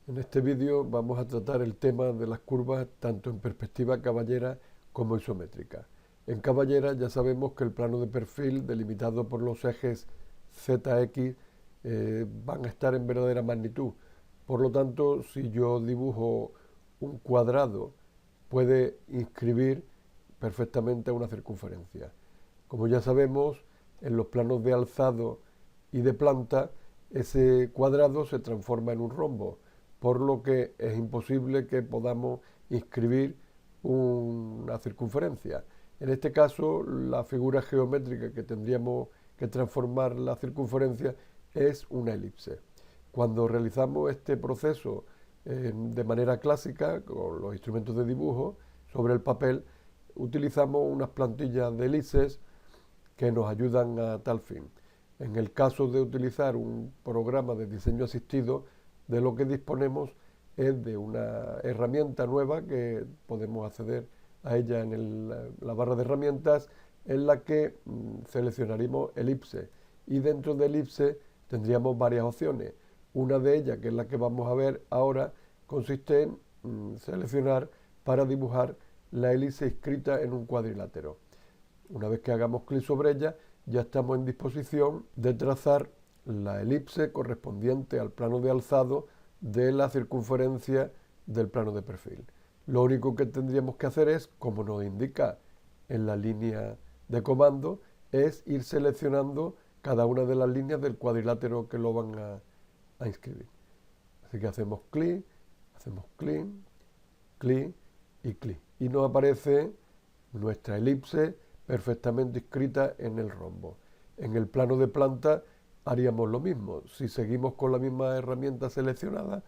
En este vídeo vamos a tratar el tema de las curvas tanto en perspectiva caballera como isométrica. En caballera ya sabemos que el plano de perfil delimitado por los ejes ZX van a estar en verdadera magnitud. Por lo tanto, si yo dibujo un cuadrado, puede inscribir perfectamente una circunferencia. Como ya sabemos, en los planos de alzado y de planta, ese cuadrado se transforma en un rombo, por lo que es imposible que podamos inscribir una circunferencia. En este caso, la figura geométrica que tendríamos que transformar la circunferencia es una elipse. Cuando realizamos este proceso de manera clásica, con los instrumentos de dibujo, sobre el papel, utilizamos unas plantillas de elipses que nos ayudan a tal fin. En el caso de utilizar un programa de diseño asistido, de lo que disponemos es de una herramienta nueva que podemos acceder a ella en la barra de herramientas, en la que seleccionaremos elipse, y dentro de elipse tendríamos varias opciones. Una de ellas, que es la que vamos a ver ahora, consiste en seleccionar para dibujar la elipse inscrita en un cuadrilátero. Una vez que hagamos clic sobre ella, ya estamos en disposición de trazar la elipse correspondiente al plano de alzado de la circunferencia del plano de perfil. Lo único que tendríamos que hacer es, como nos indica en la línea de comando, es ir seleccionando cada una de las líneas del cuadrilátero que lo van a inscribir. Así que hacemos clic, clic y clic. Y nos aparece nuestra elipse perfectamente inscrita en el rombo. En el plano de planta haríamos lo mismo. Si seguimos con la misma herramienta seleccionada,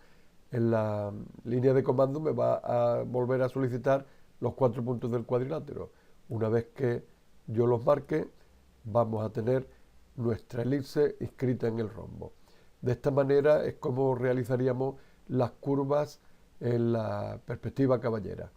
en la línea de comando me va a volver a solicitar los 4 puntos del cuadrilátero. Una vez que yo los marque, vamos a tener nuestra elipse inscrita en el rombo. De esta manera es como realizaríamos las curvas en la perspectiva caballera.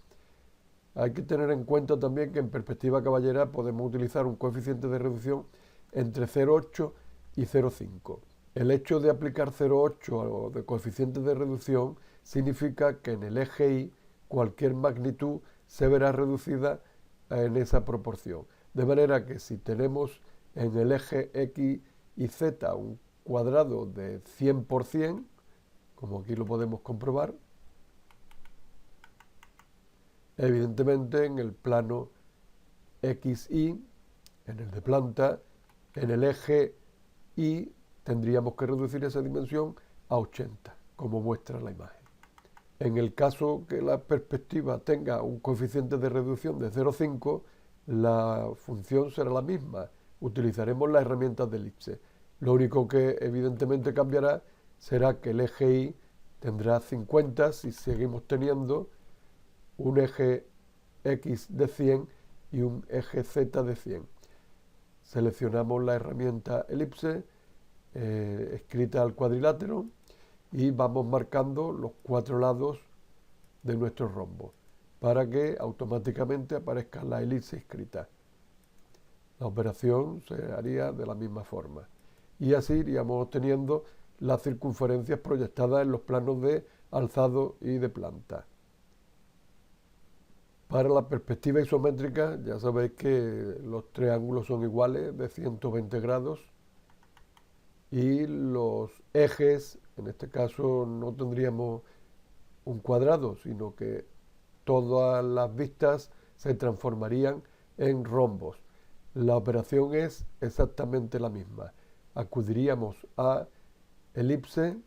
Hay que tener en cuenta también que en perspectiva caballera podemos utilizar un coeficiente de reducción entre 0,8 y 0,5. El hecho de aplicar 0,8 de coeficiente de reducción significa que en el eje Y cualquier magnitud se verá reducida en esa proporción. De manera que si tenemos en el eje X y Z un cuadrado de 100%, como aquí lo podemos comprobar, evidentemente en el plano XY, en el de planta, en el eje Y tendríamos que reducir esa dimensión a 80, como muestra la imagen. En el caso que la perspectiva tenga un coeficiente de reducción de 0,5, la función será la misma. Utilizaremos las herramientas de elipse. Lo único que evidentemente cambiará será que el eje Y tendrá 50 si seguimos teniendo un eje X de 100 y un eje Z de 100. Seleccionamos la herramienta elipse escrita al cuadrilátero y vamos marcando los 4 lados de nuestro rombo para que automáticamente aparezca la elipse inscrita. La operación se haría de la misma forma y así iríamos obteniendo las circunferencias proyectadas en los planos de alzado y de planta. Para la perspectiva isométrica ya sabéis que los tres ángulos son iguales de 120 grados y los ejes, en este caso no tendríamos un cuadrado, sino que todas las vistas se transformarían en rombos. La operación es exactamente la misma. Acudiríamos a elipse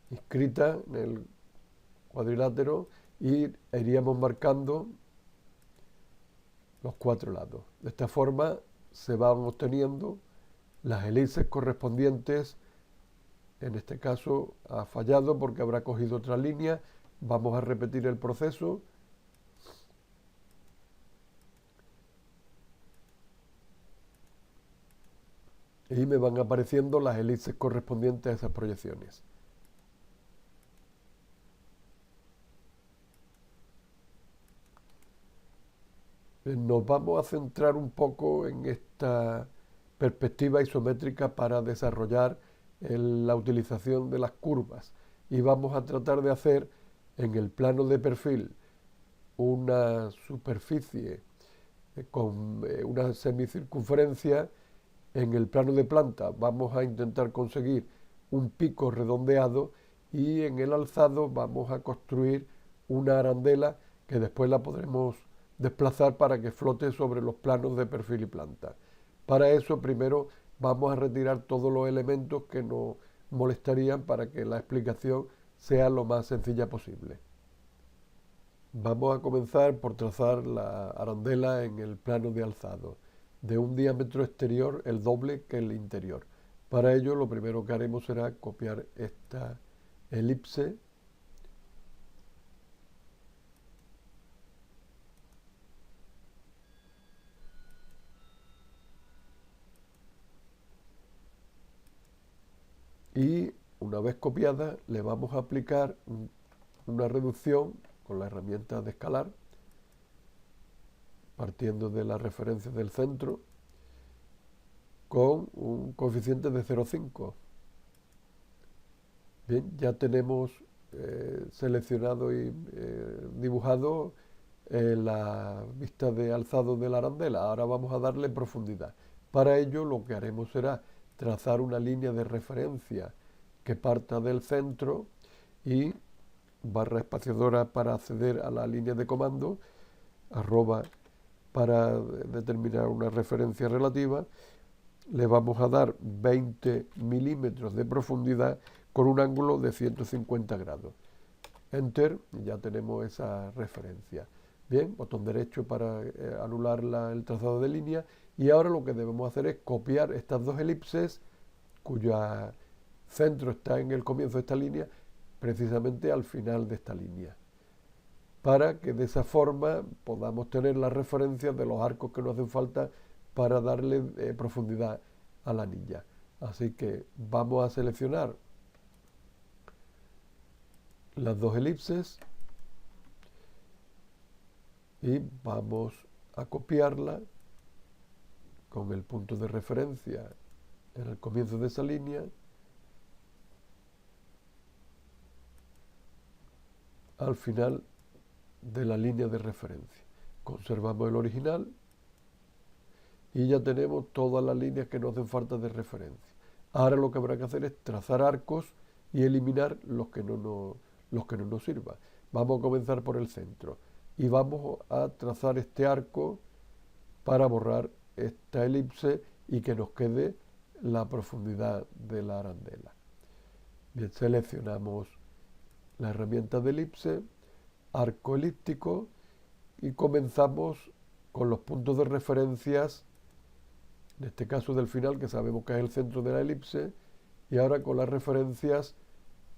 inscrita en el cuadrilátero y iríamos marcando los 4 lados. De esta forma se van obteniendo las elipses correspondientes. En este caso ha fallado porque habrá cogido otra línea. Vamos a repetir el proceso. Y me van apareciendo las elipses correspondientes a esas proyecciones. Nos vamos a centrar un poco en esta perspectiva isométrica para desarrollar la utilización de las curvas. y vamos a tratar de hacer en el plano de perfil una superficie con una semicircunferencia. En el plano de planta vamos a intentar conseguir un pico redondeado y en el alzado vamos a construir una arandela que después la podremos desplazar para que flote sobre los planos de perfil y planta. Para eso primero vamos a retirar todos los elementos que nos molestarían para que la explicación sea lo más sencilla posible. Vamos a comenzar por trazar la arandela en el plano de alzado, de un diámetro exterior el doble que el interior. Para ello lo primero que haremos será copiar esta elipse y una vez copiada le vamos a aplicar una reducción con la herramienta de escalar, partiendo de la referencia del centro, con un coeficiente de 0,5. Bien, ya tenemos seleccionado y dibujado la vista de alzado de la arandela. Ahora vamos a darle profundidad. Para ello lo que haremos será trazar una línea de referencia que parta del centro y barra espaciadora para acceder a la línea de comando, arroba para determinar una referencia relativa. Le vamos a dar 20 milímetros de profundidad con un ángulo de 150 grados. Enter, y ya tenemos esa referencia. Bien, botón derecho para anular el trazado de línea. Y ahora lo que debemos hacer es copiar estas dos elipses, cuyo centro está en el comienzo de esta línea, precisamente al final de esta línea, para que de esa forma podamos tener las referencias de los arcos que nos hacen falta para darle profundidad a la anilla. Así que vamos a seleccionar las dos elipses y vamos a copiarla con el punto de referencia en el comienzo de esa línea al final de la línea de referencia. Conservamos el original y ya tenemos todas las líneas que nos hacen falta de referencia. Ahora lo que habrá que hacer es trazar arcos y eliminar los que no nos sirvan. Vamos a comenzar por el centro y vamos a trazar este arco para borrar esta elipse y que nos quede la profundidad de la arandela. Bien, seleccionamos la herramienta de elipse, arco elíptico y comenzamos con los puntos de referencias, en este caso del final, que sabemos que es el centro de la elipse, y ahora con las referencias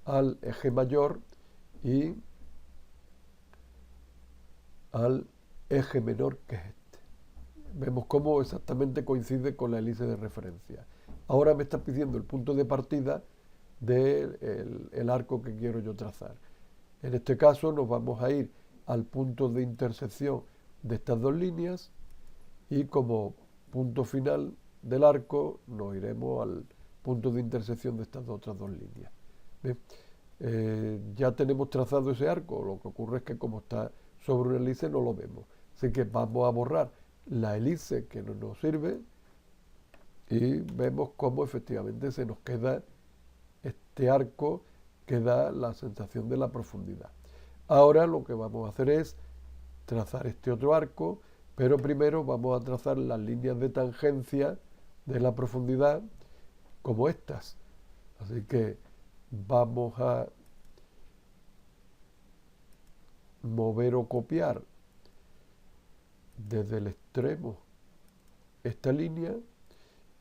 al eje mayor y al eje menor, que es este. Vemos cómo exactamente coincide con la elipse de referencia. Ahora me está pidiendo el punto de partida del arco que quiero yo trazar. En este caso nos vamos a ir al punto de intersección de estas dos líneas y como punto final del arco nos iremos al punto de intersección de estas otras dos líneas. Bien, ya tenemos trazado ese arco, lo que ocurre es que como está sobre una elipse no lo vemos. Así que vamos a borrar la elipse que no nos sirve y vemos cómo efectivamente se nos queda este arco que da la sensación de la profundidad. Ahora lo que vamos a hacer es trazar este otro arco, pero primero vamos a trazar las líneas de tangencia de la profundidad como estas. Así que vamos a mover o copiar desde el extremo esta línea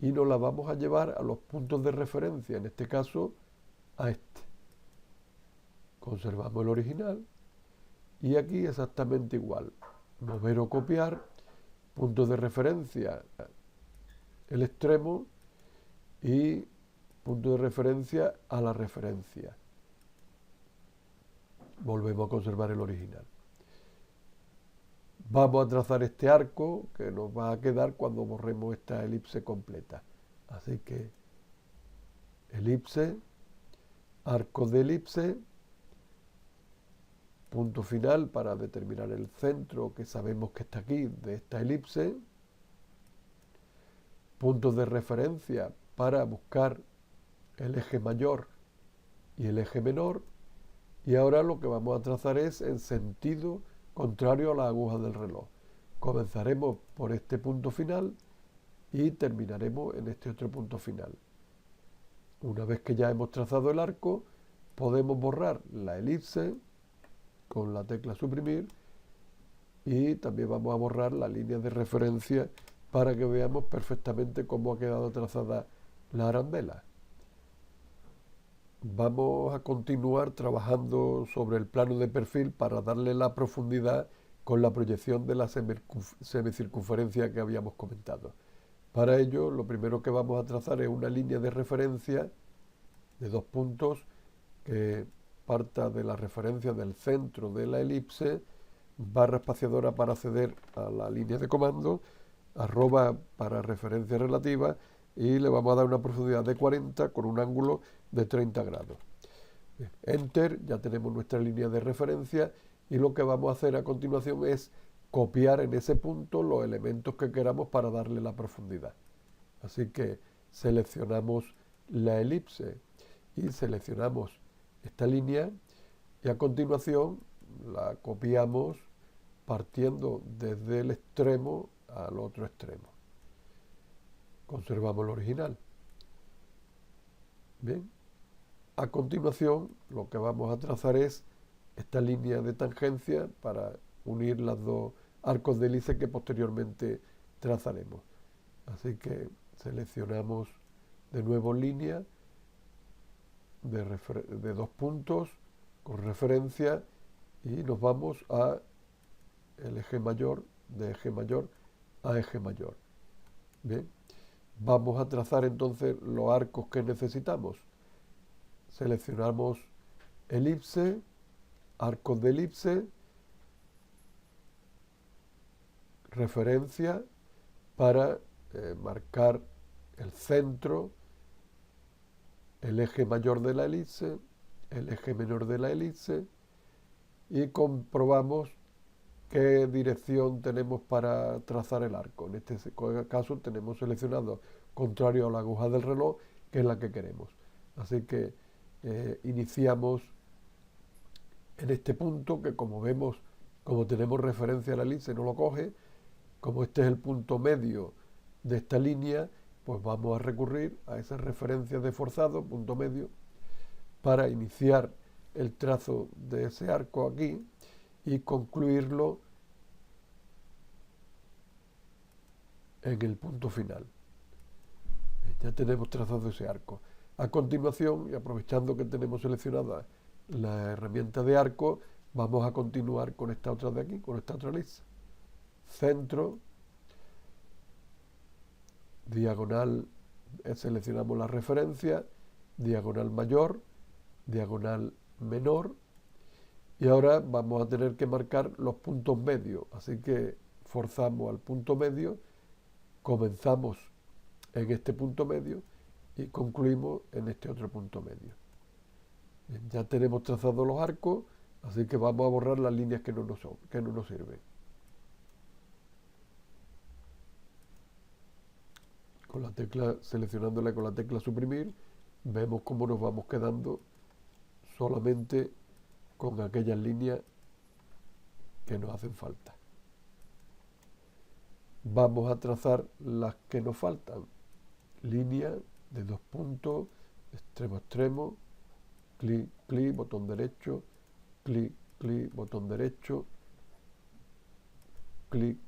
y nos la vamos a llevar a los puntos de referencia, en este caso a este. Conservamos el original y aquí exactamente igual. Mover o copiar, puntos de referencia, el extremo y punto de referencia a la referencia. Volvemos a conservar el original. Vamos a trazar este arco que nos va a quedar cuando borremos esta elipse completa. Así que elipse, arco de elipse, punto final para determinar el centro que sabemos que está aquí de esta elipse, puntos de referencia para buscar el eje mayor y el eje menor, y ahora lo que vamos a trazar es en sentido contrario a la aguja del reloj. Comenzaremos por este punto final y terminaremos en este otro punto final. Una vez que ya hemos trazado el arco, podemos borrar la elipse con la tecla suprimir y también vamos a borrar la línea de referencia para que veamos perfectamente cómo ha quedado trazada la arandela. Vamos a continuar trabajando sobre el plano de perfil para darle la profundidad con la proyección de la semicircunferencia que habíamos comentado. Para ello, lo primero que vamos a trazar es una línea de referencia de 2 puntos que parta de la referencia del centro de la elipse, barra espaciadora para acceder a la línea de comando, arroba para referencia relativa, y le vamos a dar una profundidad de 40 con un ángulo de 30 grados. Enter, ya tenemos nuestra línea de referencia y lo que vamos a hacer a continuación es copiar en ese punto los elementos que queramos para darle la profundidad. Así que seleccionamos la elipse y seleccionamos esta línea y a continuación la copiamos partiendo desde el extremo al otro extremo. Conservamos el original. Bien. A continuación, lo que vamos a trazar es esta línea de tangencia para unir los dos arcos de hélice que posteriormente trazaremos. Así que seleccionamos de nuevo línea de 2 puntos con referencia y nos vamos a el eje mayor, de eje mayor a eje mayor. Bien, vamos a trazar entonces los arcos que necesitamos. Seleccionamos elipse, arcos de elipse, referencia para marcar el centro, el eje mayor de la elipse, el eje menor de la elipse y comprobamos qué dirección tenemos para trazar el arco. En este caso tenemos seleccionado contrario a la aguja del reloj, que es la que queremos. Así que iniciamos en este punto que, como vemos, como tenemos referencia a la elipse, no lo coge. Como este es el punto medio de esta línea, pues vamos a recurrir a esa referencia de forzado, punto medio, para iniciar el trazo de ese arco aquí y concluirlo en el punto final. Ya tenemos trazado ese arco. A continuación, y aprovechando que tenemos seleccionada la herramienta de arco, vamos a continuar con esta otra de aquí, con esta otra lista. Centro, diagonal, seleccionamos la referencia, diagonal mayor, diagonal menor, y ahora vamos a tener que marcar los puntos medios, así que forzamos al punto medio, comenzamos en este punto medio y concluimos en este otro punto medio. Bien, ya tenemos trazados los arcos, así que vamos a borrar las líneas que no nos sirven. Con la tecla, seleccionándola con la tecla suprimir, vemos cómo nos vamos quedando solamente con aquellas líneas que nos hacen falta. Vamos a trazar las que nos faltan. Línea de 2 puntos, extremo a extremo, clic, clic, botón derecho, clic, clic, botón derecho, clic,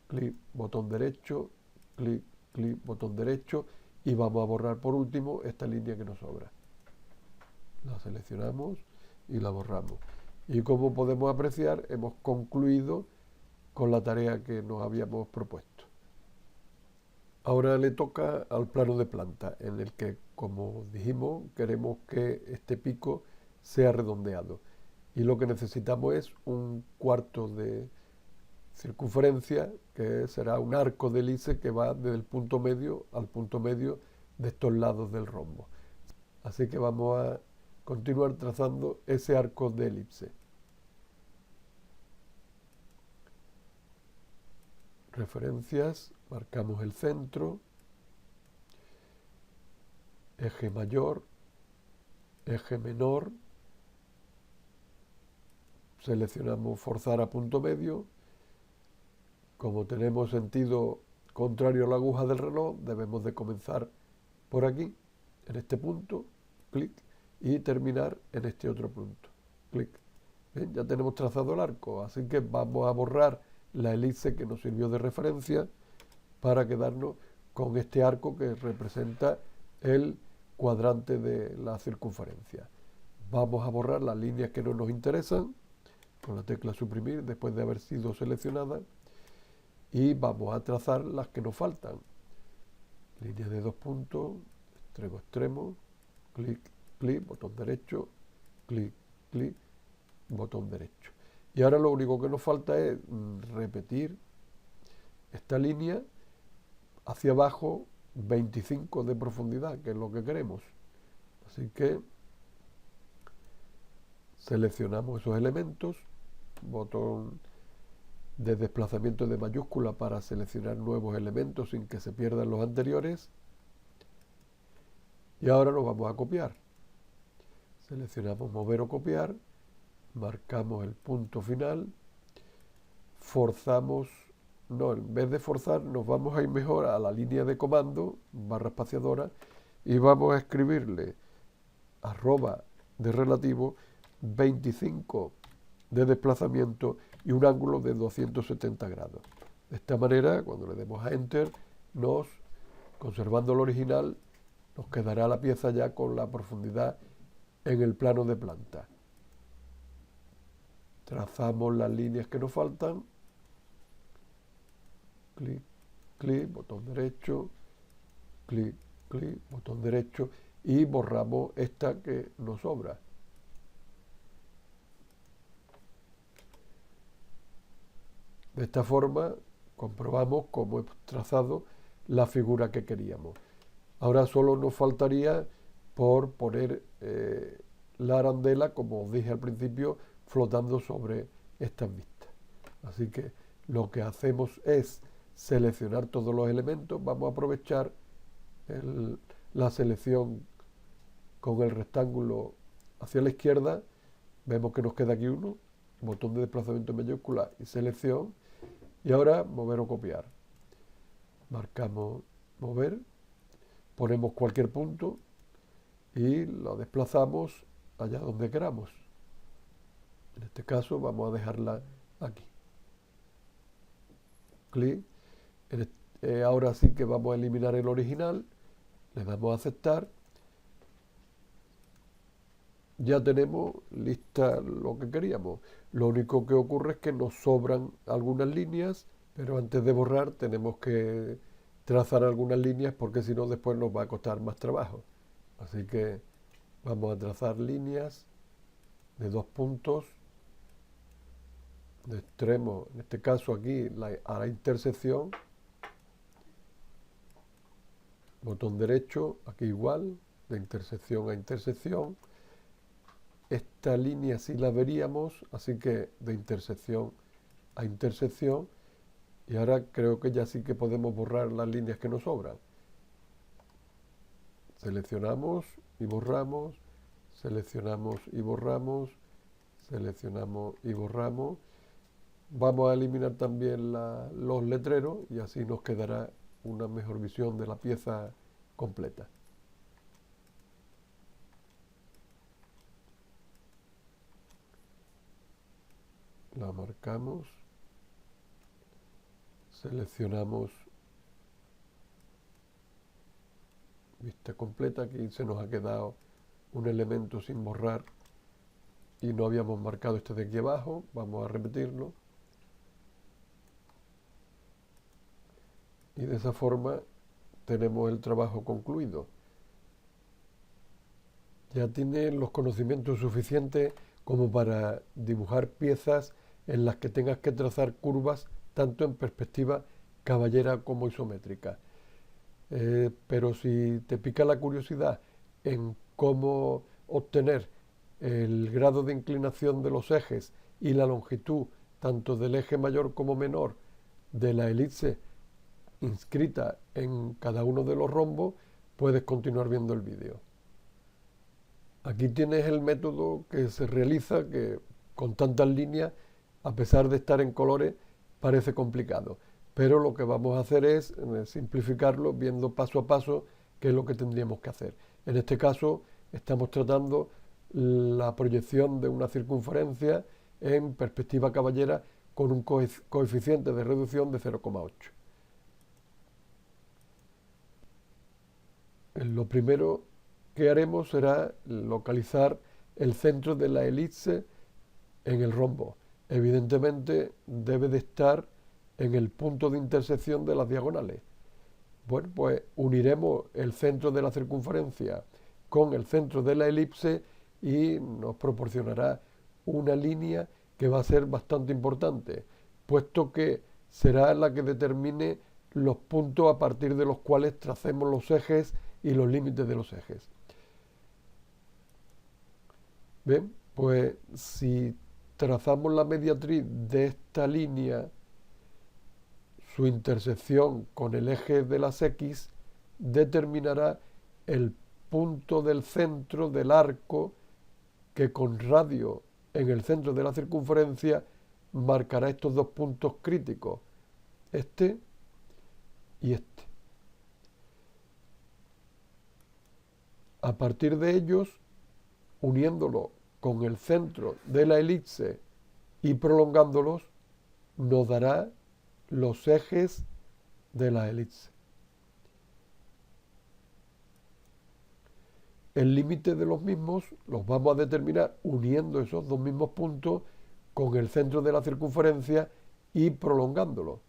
clic, botón derecho, clic, clic, botón derecho, y vamos a borrar por último esta línea que nos sobra. La seleccionamos y la borramos. Y como podemos apreciar, hemos concluido con la tarea que nos habíamos propuesto. Ahora le toca al plano de planta, en el que, como dijimos, queremos que este pico sea redondeado. Y lo que necesitamos es un cuarto de circunferencia, que será un arco de hélice que va desde el punto medio al punto medio de estos lados del rombo. Así que vamos a continuar trazando ese arco de elipse. Referencias, marcamos el centro, eje mayor, eje menor, seleccionamos forzar a punto medio. Como tenemos sentido contrario a la aguja del reloj, debemos de comenzar por aquí, en este punto, clic, y terminar en este otro punto, clic. Bien, ya tenemos trazado el arco, así que vamos a borrar la elipse que nos sirvió de referencia para quedarnos con este arco que representa el cuadrante de la circunferencia. Vamos a borrar las líneas que no nos interesan con la tecla suprimir después de haber sido seleccionadas y vamos a trazar las que nos faltan. Línea de 2 puntos, extremo a extremo, clic, clic, botón derecho, clic, clic, botón derecho. Y ahora lo único que nos falta es repetir esta línea hacia abajo 25 de profundidad, que es lo que queremos. Así que seleccionamos esos elementos, botón de desplazamiento de mayúscula para seleccionar nuevos elementos sin que se pierdan los anteriores. Y ahora nos vamos a copiar. Seleccionamos mover o copiar, marcamos el punto final, forzamos, no, en vez de forzar nos vamos a ir mejor a la línea de comando, barra espaciadora, y vamos a escribirle arroba de relativo 25 de desplazamiento y un ángulo de 270 grados. De esta manera, cuando le demos a Enter, conservando el original, nos quedará la pieza ya con la profundidad en el plano de planta. Trazamos las líneas que nos faltan, clic, clic, botón derecho, clic, clic, botón derecho, y borramos esta que nos sobra. De esta forma comprobamos cómo hemos trazado la figura que queríamos. Ahora solo nos faltaría por poner la arandela, como os dije al principio, flotando sobre estas vistas. Así que lo que hacemos es seleccionar todos los elementos. Vamos a aprovechar la selección con el rectángulo hacia la izquierda. Vemos que nos queda aquí uno, botón de desplazamiento en mayúscula y selección. Y ahora mover o copiar. Marcamos mover, ponemos cualquier punto y lo desplazamos allá donde queramos. En este caso vamos a dejarla aquí. Clic. Ahora sí que vamos a eliminar el original. Le damos a aceptar. Ya tenemos lista lo que queríamos. Lo único que ocurre es que nos sobran algunas líneas, pero antes de borrar tenemos que trazar algunas líneas porque si no después nos va a costar más trabajo. Así que vamos a trazar líneas de 2 puntos, de extremo, en este caso aquí a la intersección, botón derecho, aquí igual, de intersección a intersección. Esta línea sí la veríamos, así que de intersección a intersección, y ahora creo que ya sí que podemos borrar las líneas que nos sobran. Seleccionamos y borramos, seleccionamos y borramos, seleccionamos y borramos. Vamos a eliminar también los letreros y así nos quedará una mejor visión de la pieza completa. La marcamos, seleccionamos vista completa. Aquí se nos ha quedado un elemento sin borrar y no habíamos marcado este de aquí abajo. Vamos a repetirlo y de esa forma tenemos el trabajo concluido. Ya tienes los conocimientos suficientes como para dibujar piezas en las que tengas que trazar curvas tanto en perspectiva caballera como isométrica. Pero si te pica la curiosidad en cómo obtener el grado de inclinación de los ejes y la longitud tanto del eje mayor como menor de la elipse inscrita en cada uno de los rombos, puedes continuar viendo el vídeo. Aquí tienes el método que se realiza, que con tantas líneas, a pesar de estar en colores, parece complicado. Pero lo que vamos a hacer es simplificarlo viendo paso a paso qué es lo que tendríamos que hacer. En este caso estamos tratando la proyección de una circunferencia en perspectiva caballera con un coeficiente de reducción de 0,8. Lo primero que haremos será localizar el centro de la elipse en el rombo. Evidentemente debe de estar en el punto de intersección de las diagonales. Bueno, pues uniremos el centro de la circunferencia con el centro de la elipse y nos proporcionará una línea que va a ser bastante importante, puesto que será la que determine los puntos a partir de los cuales tracemos los ejes y los límites de los ejes. Bien, pues si trazamos la mediatriz de esta línea, su intersección con el eje de las X determinará el punto del centro del arco que con radio en el centro de la circunferencia marcará estos dos puntos críticos, este y este. A partir de ellos, uniéndolo con el centro de la elipse y prolongándolos, nos dará los ejes de la elipse. El límite de los mismos los vamos a determinar uniendo esos dos mismos puntos con el centro de la circunferencia y prolongándolo.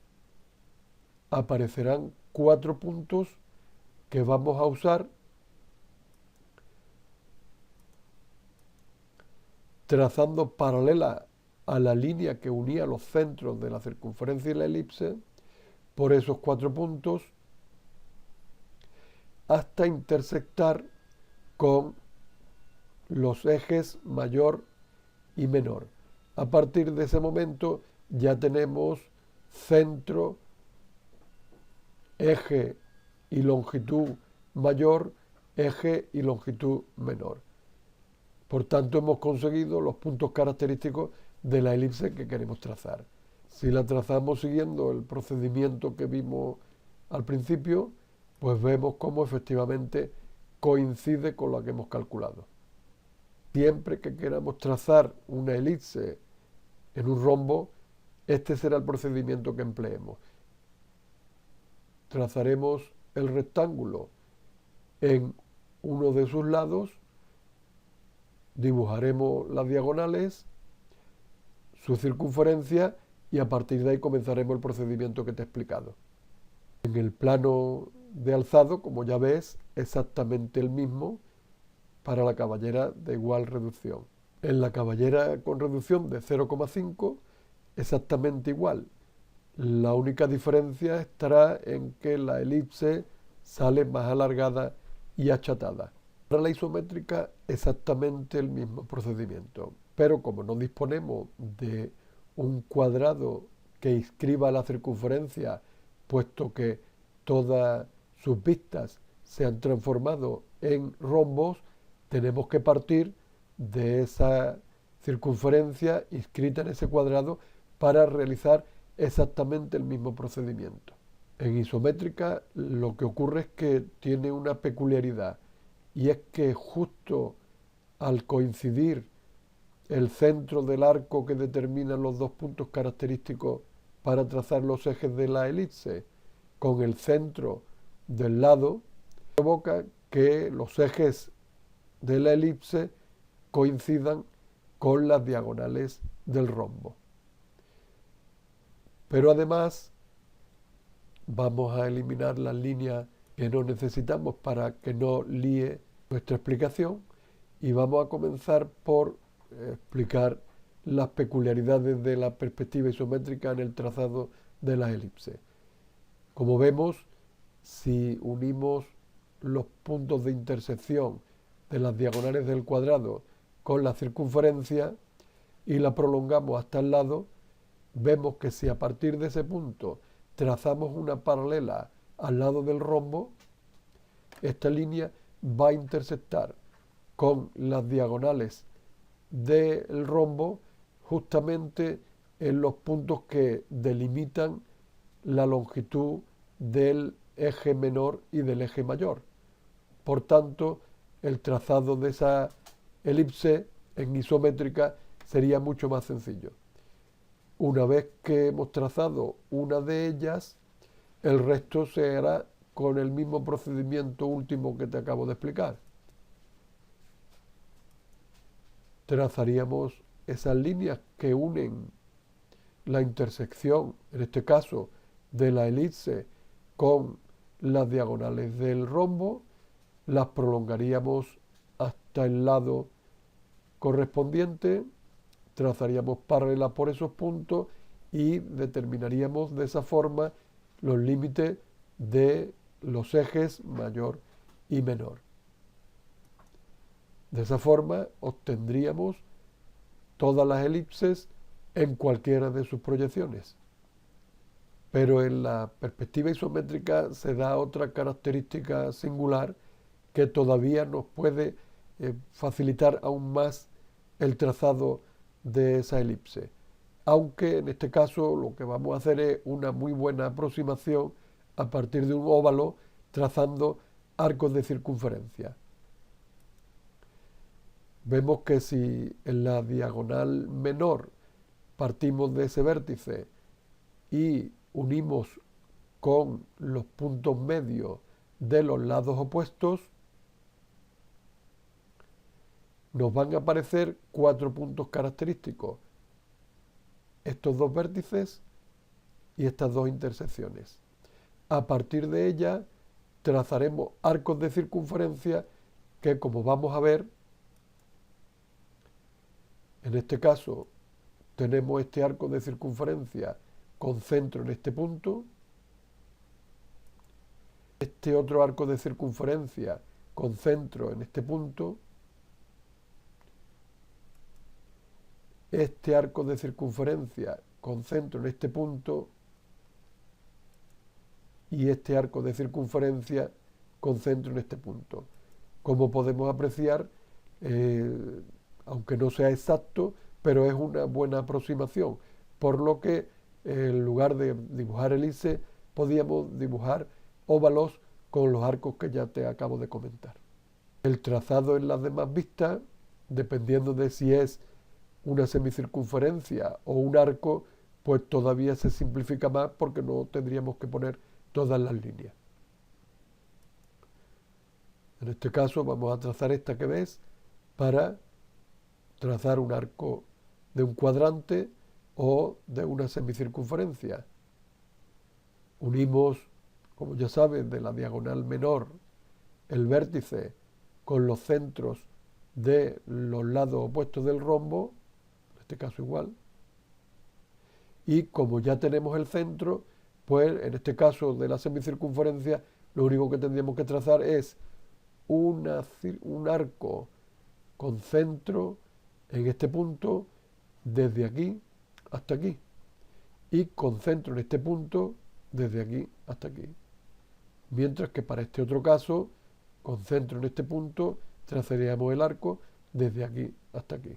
Aparecerán 4 puntos que vamos a usar trazando paralela a la línea que unía los centros de la circunferencia y la elipse por esos 4 puntos hasta intersectar con los ejes mayor y menor. A partir de ese momento ya tenemos centro, eje y longitud mayor, eje y longitud menor. Por tanto, hemos conseguido los puntos característicos de la elipse que queremos trazar. Si la trazamos siguiendo el procedimiento que vimos al principio, pues vemos cómo efectivamente coincide con lo que hemos calculado. Siempre que queramos trazar una elipse en un rombo, este será el procedimiento que empleemos. Trazaremos el rectángulo en uno de sus lados, dibujaremos las diagonales, su circunferencia y a partir de ahí comenzaremos el procedimiento que te he explicado. En el plano de alzado, como ya ves, exactamente el mismo para la caballera de igual reducción. En la caballera con reducción de 0,5, exactamente igual. La única diferencia estará en que la elipse sale más alargada y achatada. Para la isométrica, exactamente el mismo procedimiento, pero como no disponemos de un cuadrado que inscriba la circunferencia, puesto que todas sus vistas se han transformado en rombos, tenemos que partir de esa circunferencia inscrita en ese cuadrado para realizar exactamente el mismo procedimiento. En isométrica lo que ocurre es que tiene una peculiaridad, y es que justo al coincidir el centro del arco que determina los dos puntos característicos para trazar los ejes de la elipse con el centro del lado, provoca que los ejes de la elipse coincidan con las diagonales del rombo. Pero además vamos a eliminar las líneas que no necesitamos para que no líe nuestra explicación y vamos a comenzar por explicar las peculiaridades de la perspectiva isométrica en el trazado de la elipse. Como vemos, si unimos los puntos de intersección de las diagonales del cuadrado con la circunferencia y la prolongamos hasta el lado, vemos que si a partir de ese punto trazamos una paralela al lado del rombo, esta línea va a intersectar con las diagonales del rombo justamente en los puntos que delimitan la longitud del eje menor y del eje mayor. Por tanto, el trazado de esa elipse en isométrica sería mucho más sencillo. Una vez que hemos trazado una de ellas, el resto se hará con el mismo procedimiento último que te acabo de explicar. Trazaríamos esas líneas que unen la intersección, en este caso, de la elipse con las diagonales del rombo, las prolongaríamos hasta el lado correspondiente, trazaríamos paralela por esos puntos y determinaríamos de esa forma los límites de los ejes mayor y menor. De esa forma obtendríamos todas las elipses en cualquiera de sus proyecciones. Pero en la perspectiva isométrica se da otra característica singular que todavía nos puede facilitar aún más el trazado de esa elipse. Aunque en este caso lo que vamos a hacer es una muy buena aproximación a partir de un óvalo trazando arcos de circunferencia. Vemos que si en la diagonal menor partimos de ese vértice y unimos con los puntos medios de los lados opuestos, nos van a aparecer 4 puntos característicos. Estos 2 vértices y estas 2 intersecciones. A partir de ellas trazaremos arcos de circunferencia que, como vamos a ver, en este caso tenemos este arco de circunferencia con centro en este punto, este otro arco de circunferencia con centro en este punto, este arco de circunferencia con centro en este punto y este arco de circunferencia con centro en este punto. Como podemos apreciar, aunque no sea exacto, pero es una buena aproximación, por lo que en lugar de dibujar elipse, podíamos dibujar óvalos con los arcos que ya te acabo de comentar. El trazado en las demás vistas, dependiendo de si es una semicircunferencia o un arco, pues todavía se simplifica más porque no tendríamos que poner todas las líneas. En este caso vamos a trazar esta que ves para trazar un arco de un cuadrante o de una semicircunferencia. Unimos, como ya sabes, de la diagonal menor el vértice con los centros de los lados opuestos del rombo, en este caso igual, y como ya tenemos el centro, pues en este caso de la semicircunferencia, lo único que tendríamos que trazar es un arco con centro en este punto, desde aquí hasta aquí, y con centro en este punto, desde aquí hasta aquí. Mientras que para este otro caso, con centro en este punto, trazaríamos el arco desde aquí hasta aquí.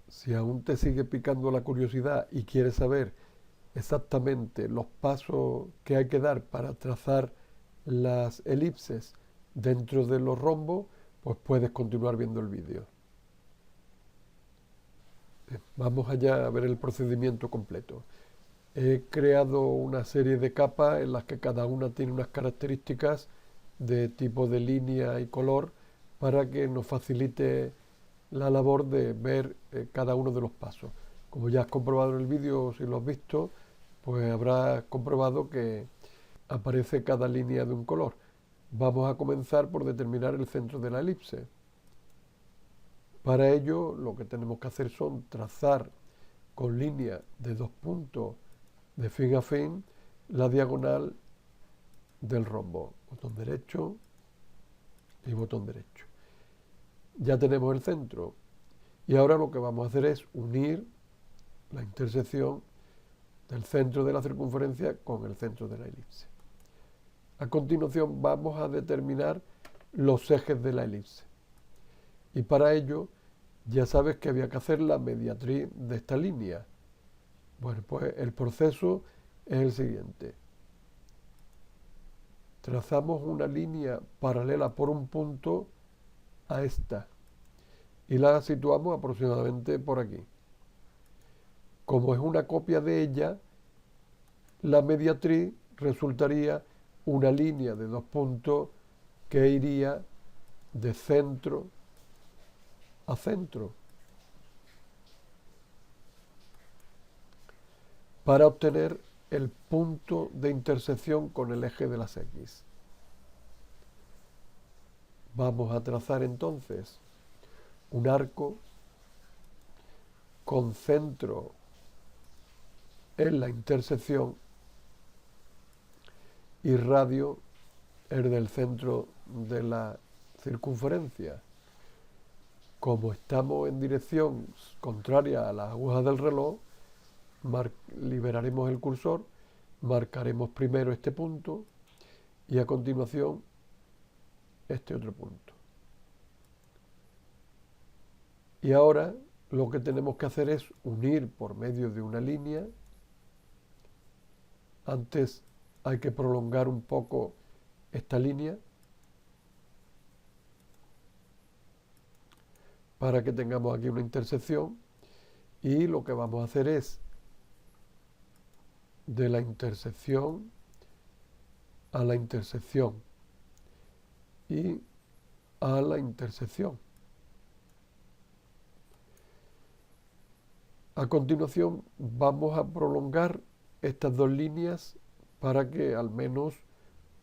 Si aún te sigue picando la curiosidad y quieres saber exactamente los pasos que hay que dar para trazar las elipses dentro de los rombos, pues puedes continuar viendo el vídeo. Vamos allá a ver el procedimiento completo. He creado una serie de capas en las que cada una tiene unas características de tipo de línea y color para que nos facilite la labor de ver cada uno de los pasos. Como ya has comprobado en el vídeo, si lo has visto, pues habrás comprobado que aparece cada línea de un color. Vamos a comenzar por determinar el centro de la elipse. Para ello, lo que tenemos que hacer son trazar con línea de 2 puntos de fin a fin la diagonal del rombo. Botón derecho, y botón derecho. Ya tenemos el centro y ahora lo que vamos a hacer es unir la intersección del centro de la circunferencia con el centro de la elipse. A continuación vamos a determinar los ejes de la elipse y para ello ya sabes que había que hacer la mediatriz de esta línea. Bueno, pues el proceso es el siguiente. Trazamos una línea paralela por un punto a esta y la situamos aproximadamente por aquí. Como es una copia de ella, la mediatriz resultaría una línea de 2 puntos que iría de centro a centro para obtener el punto de intersección con el eje de las X. Vamos a trazar entonces un arco con centro en la intersección y radio el del centro de la circunferencia. Como estamos en dirección contraria a las agujas del reloj, liberaremos el cursor, marcaremos primero este punto y a continuación este otro punto. Y ahora lo que tenemos que hacer es unir por medio de una línea. Antes hay que prolongar un poco esta línea para que tengamos aquí una intersección y lo que vamos a hacer es de la intersección a la intersección y a la intersección. A continuación vamos a prolongar estas dos líneas para que al menos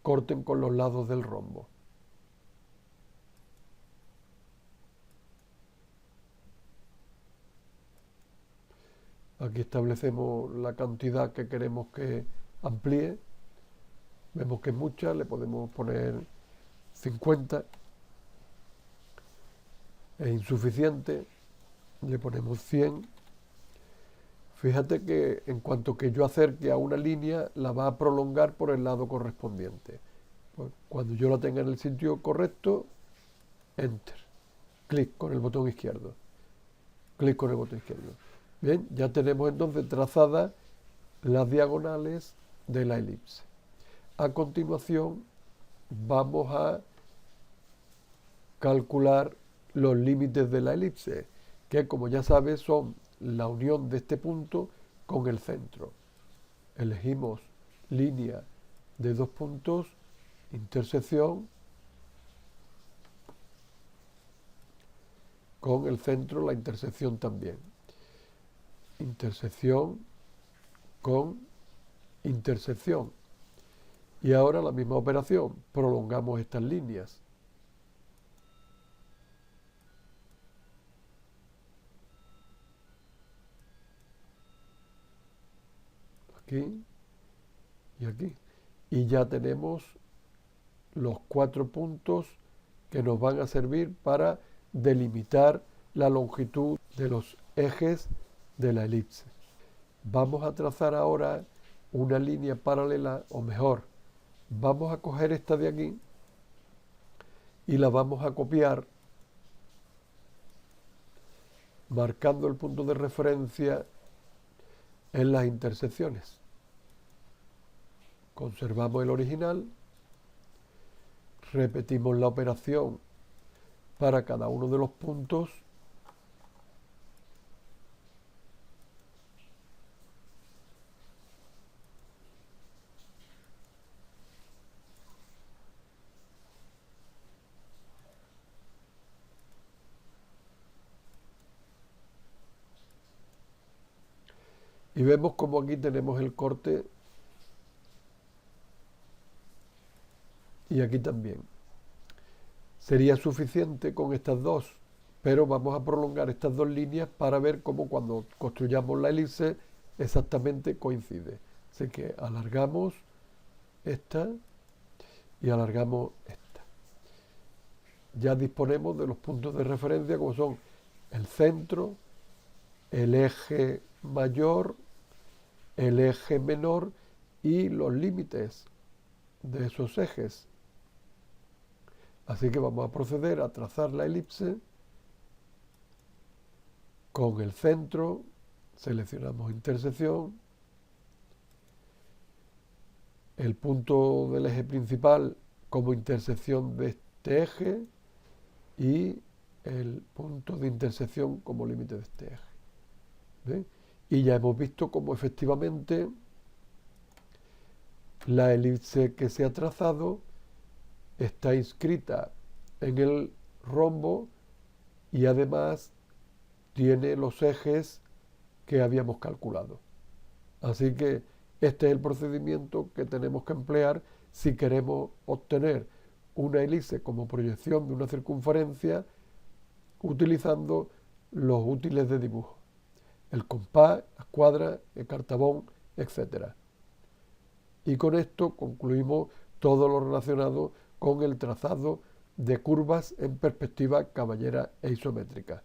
corten con los lados del rombo. Aquí establecemos la cantidad que queremos que amplíe. Vemos que es mucha, le podemos poner 50. Es insuficiente, le ponemos 100. Fíjate que en cuanto que yo acerque a una línea, la va a prolongar por el lado correspondiente. Pues cuando yo la tenga en el sitio correcto, Enter. Clic con el botón izquierdo. Clic con el botón izquierdo. Bien, ya tenemos entonces trazadas las diagonales de la elipse. A continuación, vamos a calcular los límites de la elipse, que como ya sabes son la unión de este punto con el centro. Elegimos línea de 2 puntos, intersección con el centro, la intersección también. Intersección con intersección. Y ahora la misma operación, prolongamos estas líneas. Aquí y aquí. Y ya tenemos los 4 puntos que nos van a servir para delimitar la longitud de los ejes de la elipse. Vamos a trazar ahora una línea paralela, o mejor, vamos a coger esta de aquí y la vamos a copiar marcando el punto de referencia en las intersecciones. Conservamos el original, repetimos la operación para cada uno de los puntos y vemos como aquí tenemos el corte y aquí también. Sería suficiente con estas dos, pero vamos a prolongar estas dos líneas para ver cómo cuando construyamos la elipse exactamente coincide. Así que alargamos esta y alargamos esta. ya disponemos de los puntos de referencia como son el centro, el eje mayor, el eje menor y los límites de esos ejes. Así que vamos a proceder a trazar la elipse con el centro, seleccionamos intersección, el punto del eje principal como intersección de este eje y el punto de intersección como límite de este eje. ¿Ve? Y ya hemos visto cómo efectivamente la elipse que se ha trazado está inscrita en el rombo y además tiene los ejes que habíamos calculado. Así que este es el procedimiento que tenemos que emplear si queremos obtener una elipse como proyección de una circunferencia utilizando los útiles de dibujo, el compás, la escuadra, el cartabón, etc. Y con esto concluimos todo lo relacionado con el trazado de curvas en perspectiva caballera e isométrica.